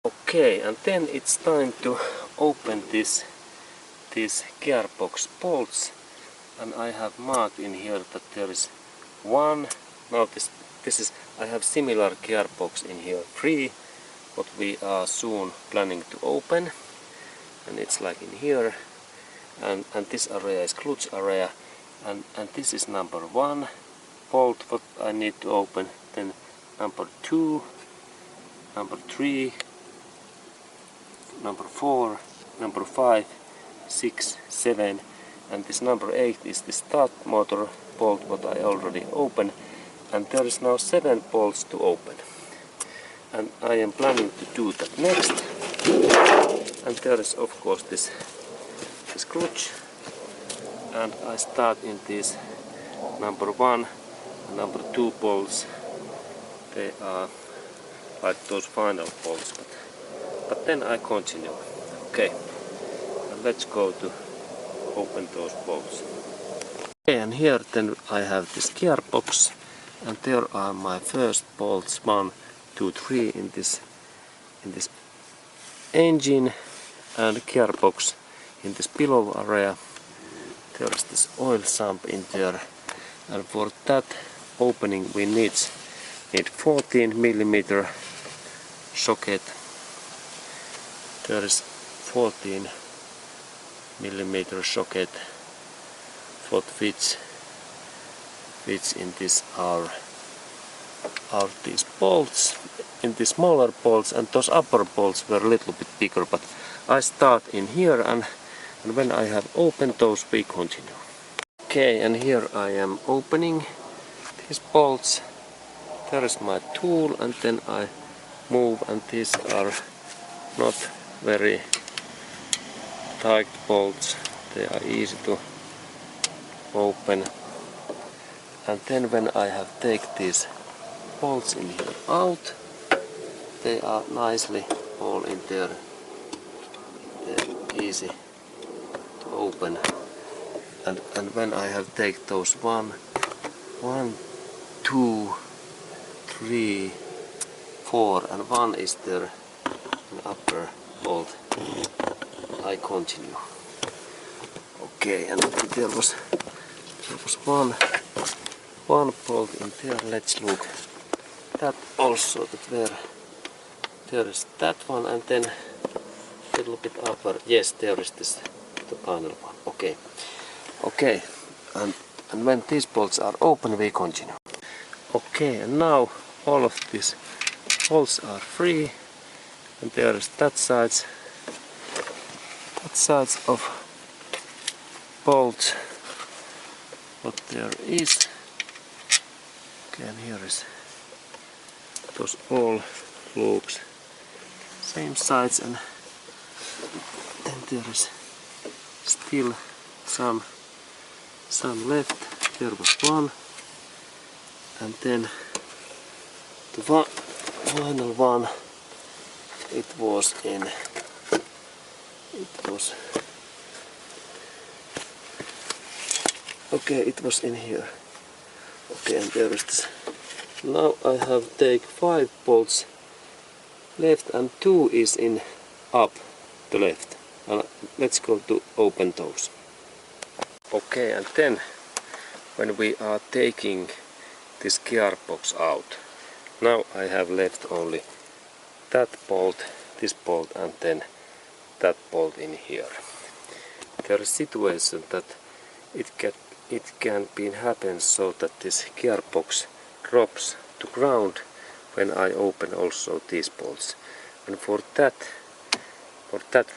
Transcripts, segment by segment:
Okay, and then it's time to open these gearbox bolts, and I have marked in here that there is one. Now this is, I have similar gearbox in here, 3, what we are soon planning to open, and it's like in here, and this area is clutch area, and this is number 1 bolt what I need to open, then number 2, number 3, number 4, number 5, 6, 7, and this number 8 is the start motor bolt what I already opened, and there is now 7 bolts to open, and I am planning to do that next. And there is of course this clutch, and I start in this number 1 and number 2 bolts. They are like those final bolts, but then I continue. Okay, and let's go to open those bolts. Okay, and here then I have this gearbox, and there are my first bolts, 1, 2, 3 in this engine and gearbox in this below area. There is this oil sump in there, and for that opening we need 14mm socket. There is 14mm socket what fits in this are these bolts, in the smaller bolts, and those upper bolts were a little bit bigger, but I start in here, and when I have opened those we continue. Okay, and here I am opening these bolts. There is my tool, and then I move, and these are not very tight bolts, they are easy to open. And then when I have taken these bolts in here out, they are nicely all in there. They're easy to open. And when I have taken those 1, 2, 3, 4, and 1 is there an upper bolt, I continue. Okay, and there was one bolt in there. Let's look that also, that there is that one, and then a little bit upper. Yes, there is this, the final one. Okay, and when these bolts are open we continue. Okay, and now all of these bolts are free, and there is that sides of bolts what there is. Okay, and here is those all looks same size, and then there is still some left. There was 1, and then the final one, it was in here. Okay, and there is this. Now I have take 5 bolts left, and 2 is in up the left, and let's go to open those. Okay, and then when we are taking this gearbox out, now I have left only that bolt, this bolt, and then that bolt in here. There is a situation that it can be happen so that this gearbox drops to ground when I open also these bolts, and for that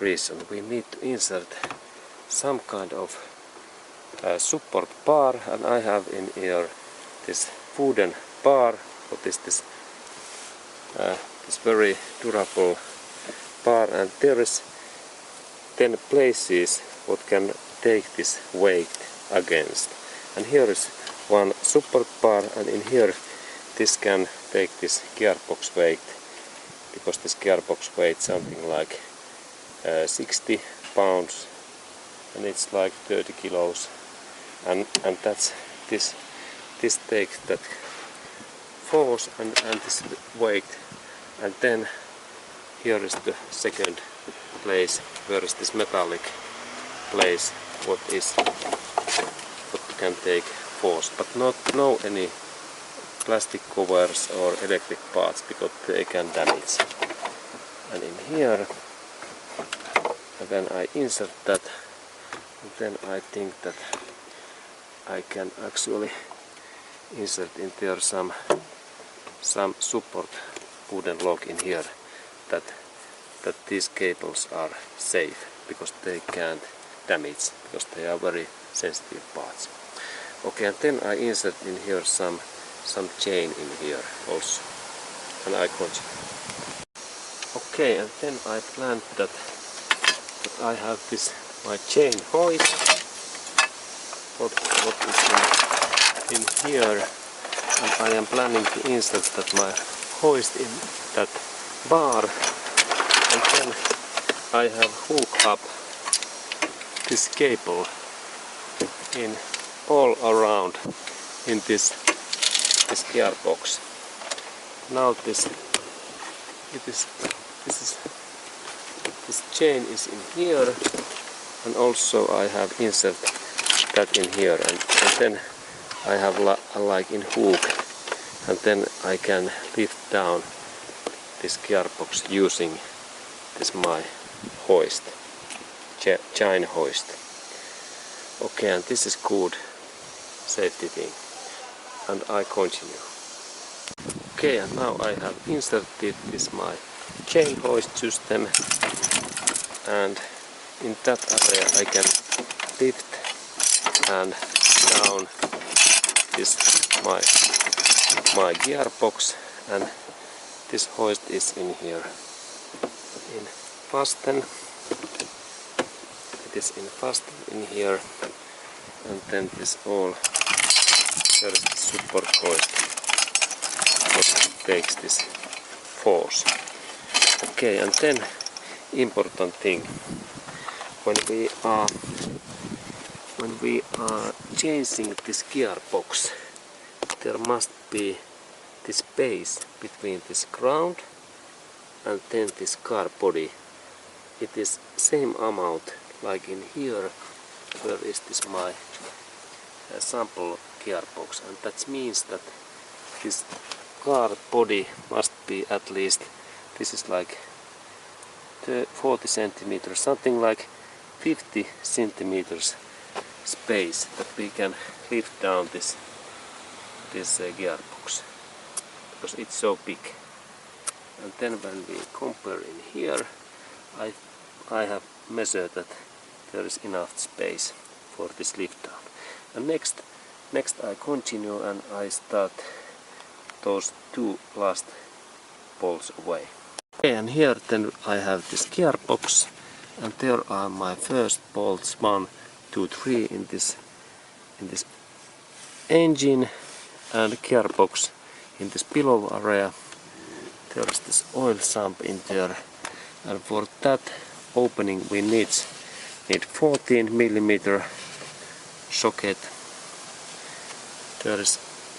reason we need to insert some kind of support bar, and I have in here this wooden bar. What is this? This very durable bar, and there is 10 places what can take this weight against, and here is one support bar, and in here this can take this gearbox weight, because this gearbox weighs something like 60 pounds, and it's like 30 kilos, and that's this takes that force and this weight, and then here is the second place where is this metallic place what can take force, but no any plastic covers or electric parts because they can damage. And in here, when I insert that, then I think that I can actually insert in there some support wooden log in here that these cables are safe because they can't damage because they are very sensitive parts. Okay, and then I insert in here some chain in here also, and I continue. Okay, and then I planned that I have this my chain hoist what is in here, and I am planning to insert that my hoist in that bar, and then I have hooked up this cable in all around in this gearbox. Now this chain is in here, and also I have insert that in here, and then I have like in hook, and then I can lift down this gearbox using this my hoist, chain hoist. Okay, and this is good safety thing, and I continue. Okay, and now I have inserted this my chain hoist system, and in that area I can lift and down this my gearbox, and this hoist is in here in fasten. It is in fasten in here, and then this all there is the support hoist what takes this force. Okay, and then important thing when we are changing this gearbox, there must be this space between this ground and then this car body. It is same amount like in here where is this my sample gearbox, and that means that this car body must be at least, this is like 40 centimeters, something like 50 centimeters space that we can lift down this gearbox because it's so big. And then when we compare in here, I have measured that there is enough space for this lift down. And next I continue and I start those two last bolts away. Okay, and here then I have this gearbox, and there are my first bolts 1, 2, 3 in this engine and gearbox in this below area. There is this oil sump in there, and for that opening we need 14mm socket. There is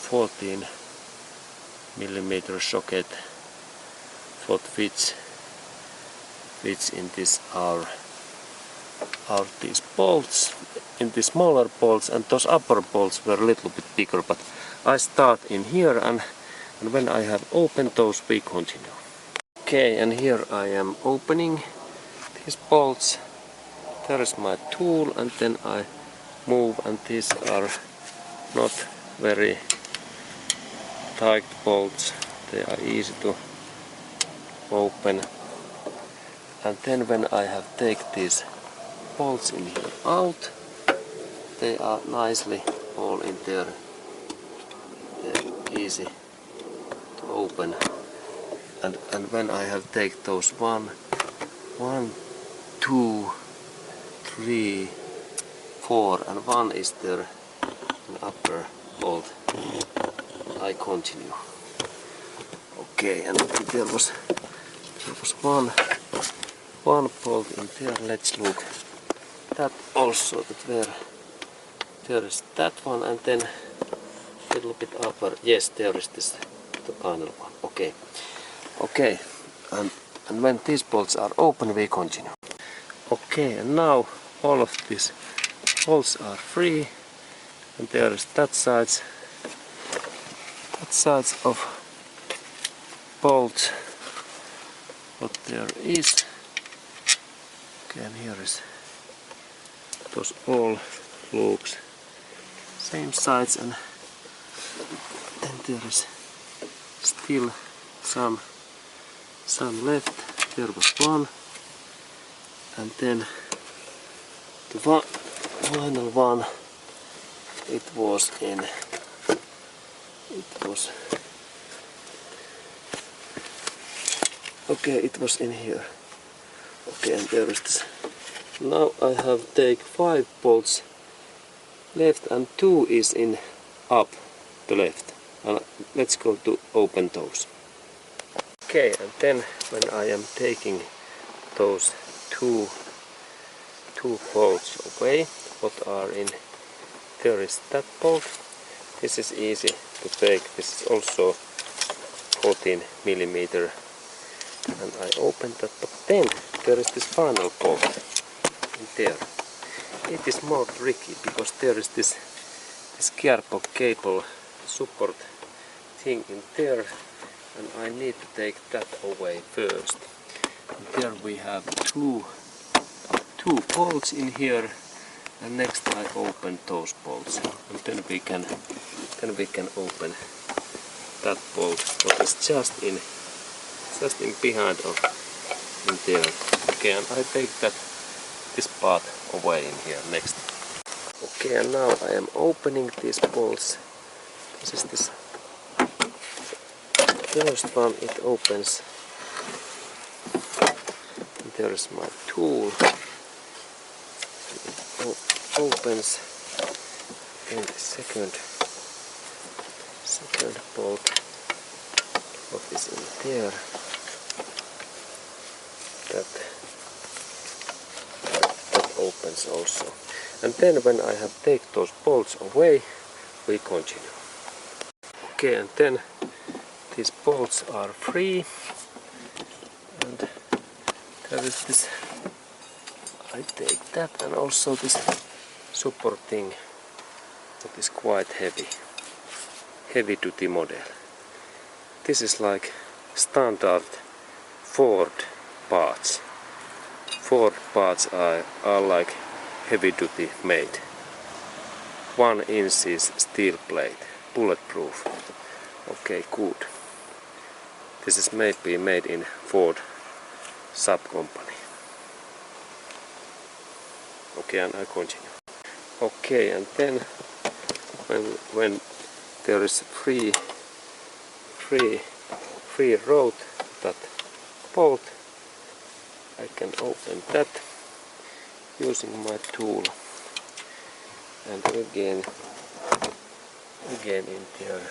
14mm socket what fits in this our these bolts, in the smaller bolts, and those upper bolts were a little bit bigger, but I start in here, and when I have opened those we continue. Okay, and here I am opening these bolts. There is my tool, and then I move, and these are not very tight bolts, they are easy to open. And then when I have taken these bolts in here out, they are nicely all in there. They're easy to open. And when I have taken those 1, 2, 3, 4, and 1 is there an upper bolt, I continue. Okay, and there was one bolt in there. Let's look that also, that there is that one, and then a little bit upper. Yes, there is this, the final one. Okay, and And when these bolts are open, we continue. Okay, and now all of these bolts are free, and there is that sides of bolts what there is. Okay, and here is those all loops same size, and then there is still some left. There was one, and then the final one, it was in here. Okay, and there is this. Now I have take 5 bolts left and 2 is in up the left. And let's go to open those. Okay, and then when I am taking those two bolts away, what are in there is that bolt. This is easy to take. This is also 14 millimeter, and I open that. But then there is this final bolt in there. It is more tricky because there is this gearbox cable support thing in there, and I need to take that away first. And there we have two bolts in here, and next I open those bolts, and then we can open that bolt what is just in behind of in there. Okay, and I take this part away in here next. Okay, and now I am opening these bolts. This is this first one, it opens. And there is my tool. It opens. Then the second bolt, what is in there, that opens also. And then when I have taken those bolts away, we continue. Okay, and then these bolts are free, and there is this, I take that, and also this supporting that is quite heavy duty model. This is like standard Ford parts. Ford parts are like heavy duty made. 1 inch is steel plate, bulletproof. Okay, good. This is maybe made in Ford sub company. Okay, and I continue. Okay, and then when there is free road that bolt, I can open that using my tool, and again in there,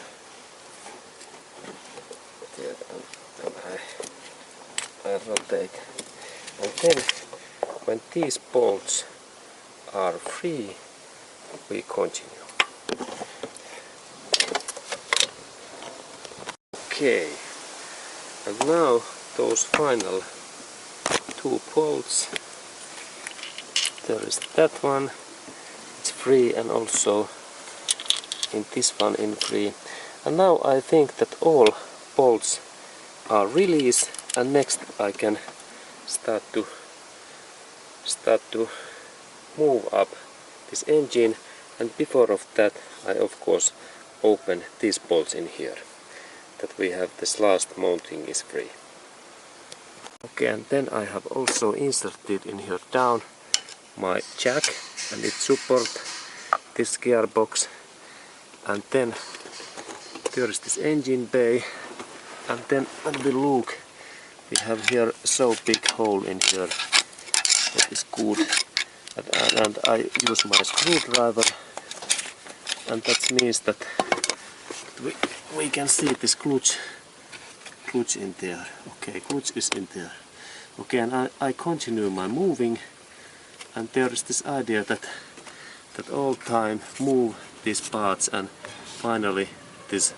and I rotate, and then when these bolts are free, we continue. Okay, and now those final 2 bolts, there is that one, it's free, and also in this one in free. And now I think that all bolts are released, and next I can start to move up this engine, and before of that I of course open these bolts in here, that we have this last mounting is free. Okay, and then I have also inserted in here down my jack, and it support this gearbox, and then there is this engine bay, and then when we look, we have here so big hole in here. That is good, and I use my screwdriver, and that means that we can see this clutch in there. Okay, clutch is in there. Okay, and I continue my moving, and there is this idea that all time move these parts, and finally this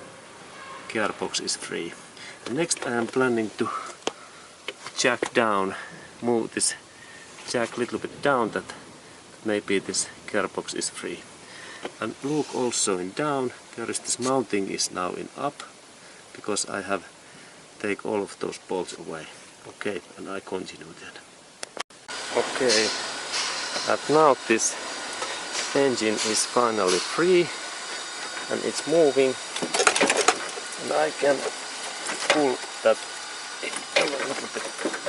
gearbox is free. And next I am planning to jack down, move this jack a little bit down, that maybe this gearbox is free. And look also in down, there is this mounting is now in up, because I have take all of those bolts away. Okay, and I continue then. Okay, and now this engine is finally free and it's moving, and I can pull that a little bit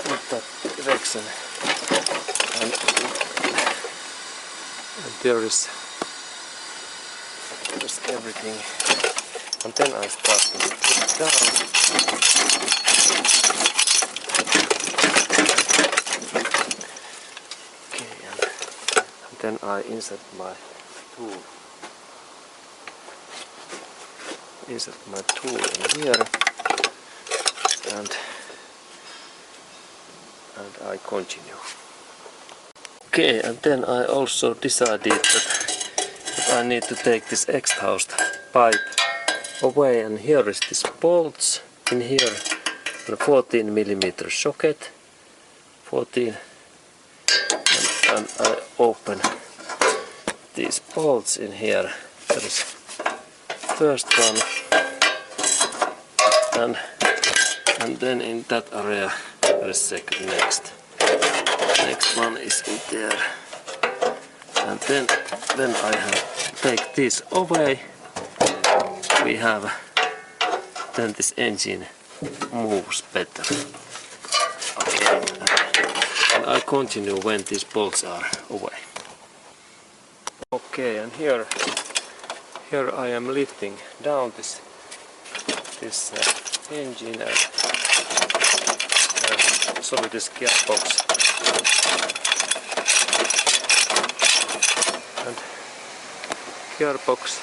in that direction, and there's everything, and then I start to strip down. Okay, and then I insert my tool. Insert my tool in here, and I continue. Okay, and then I also decided that I need to take this exhaust pipe away, and here is this bolts in here, and a 14mm socket, 14, and I open these bolts in here. There is first one, and then in that area there is second next one is in there, and then I have take this away. We have then this engine moves better. Okay, and I continue when these bolts are away. Okay, and here I am lifting down this engine and sorry, this gearbox, and gearbox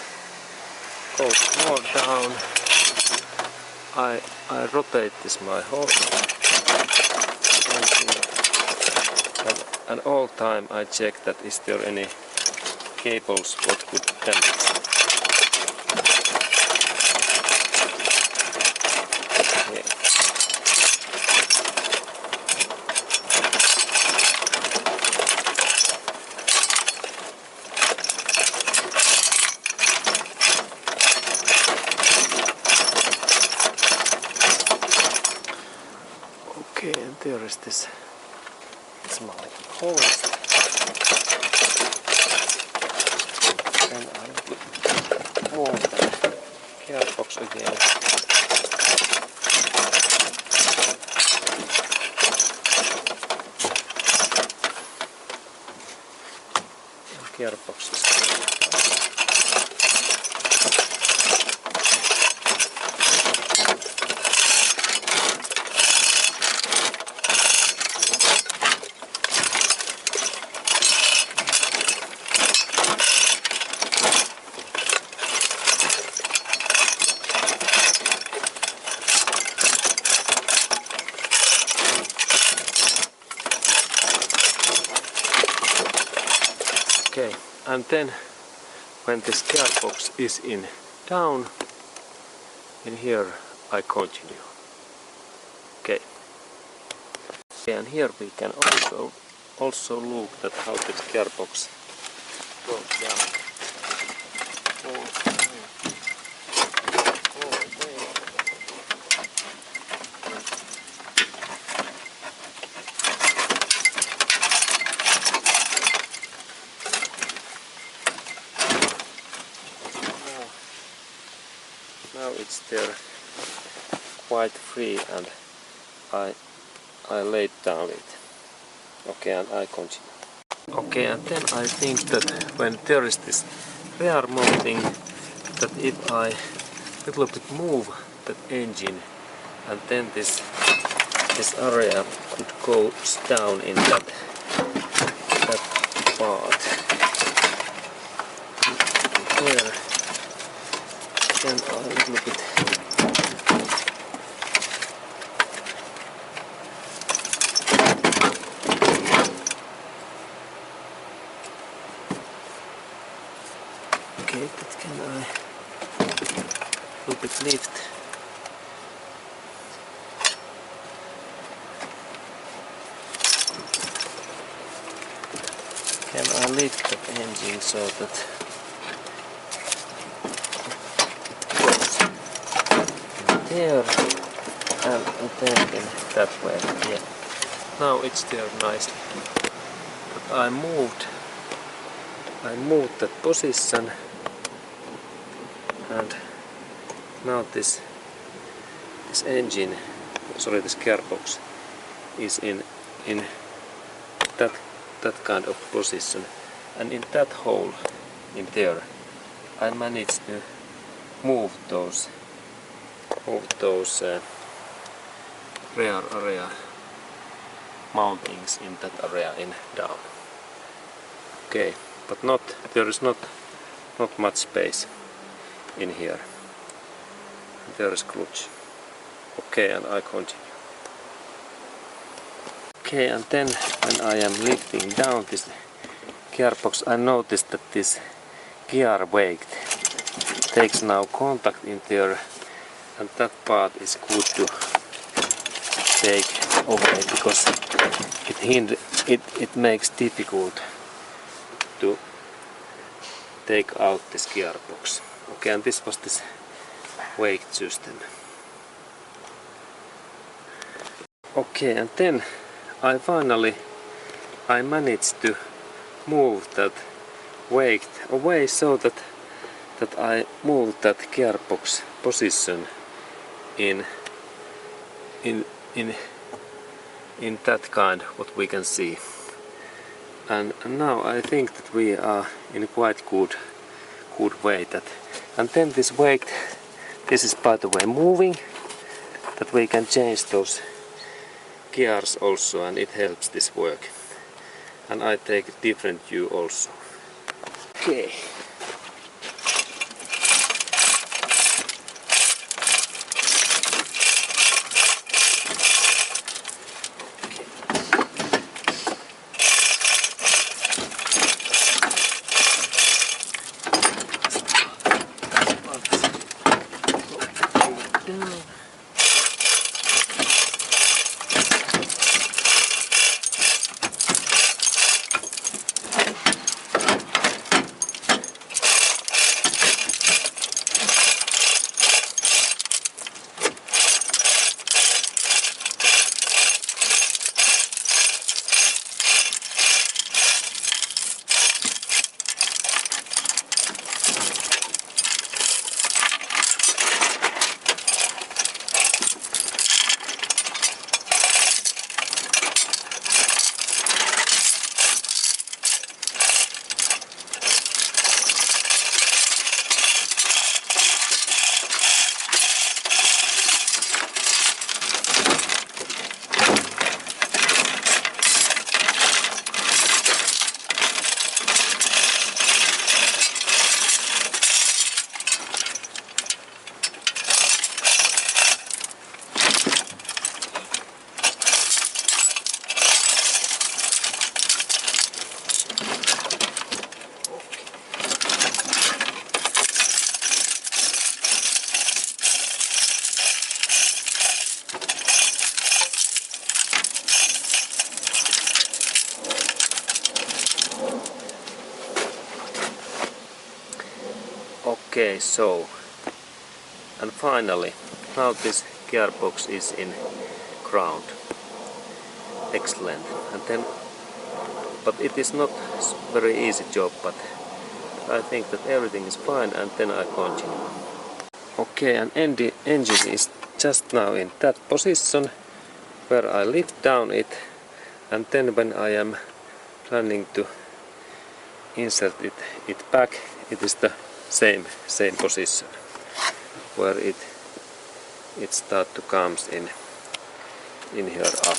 goes more down. I rotate this my whole engine, and all time I check that is there any cables what could damage. Okay, and there is this small hole, and I will move the gearbox again. And gearbox is good. Okay, and then when this gearbox is in down, in here I continue. Okay. And here we can also look at how this gearbox goes down. Now it's there quite free, and I laid down it. Okay, and I continue. Okay, and then I think that when there is this rear mounting, that if I little bit move that engine, and then this area could go down in that part. There. Then a little bit okay, that can I a little bit lift. Can I lift the engine so that it goes in there and then in that way? Yeah. Now it's there nicely. But I moved that position, and now this engine, sorry, this gearbox is in that kind of position, and in that hole in there I managed to move those rear area mountings in that area in down. Okay, but there is not much space in here. There is clutch. Okay, and I continue. Okay, and then when I am lifting down this gearbox, I noticed that this gear weight takes now contact in there, and that part is good to take away because it makes difficult to take out this gearbox. Okay, and this was this weight system. Okay, and then I managed to move that weight away so that I moved that gearbox position in that kind what we can see. And now I think that we are in quite good way. And then this weight, this is by the way moving, that we can change those gears also, and it helps this work. And I take a different view also. Okay. Okay, so, and finally, now this gearbox is in ground. Excellent. And then, but it is not very easy job, but I think that everything is fine, and then I continue. Okay, and the engine is just now in that position where I lift down it, and then when I am planning to insert it back, it is the same position where it start to comes in here up.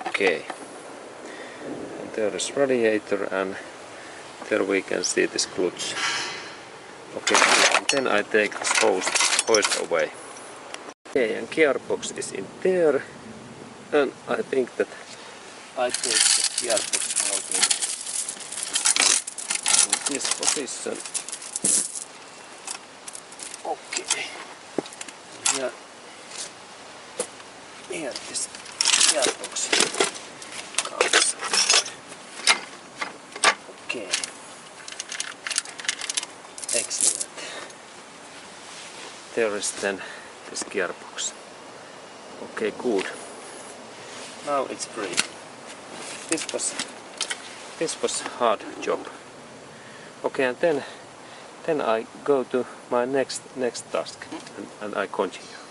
Okay, and there is radiator, and there we can see this clutch. Okay, and then I take this hoist away. Okay, and gearbox is in there, and I think that I take the gearbox out in this position. Okay, here this gearbox comes. Okay. Excellent. There is then this gearbox. Okay, good. Now it's free. This was hard job. Okay, and then I go to my next task and I continue.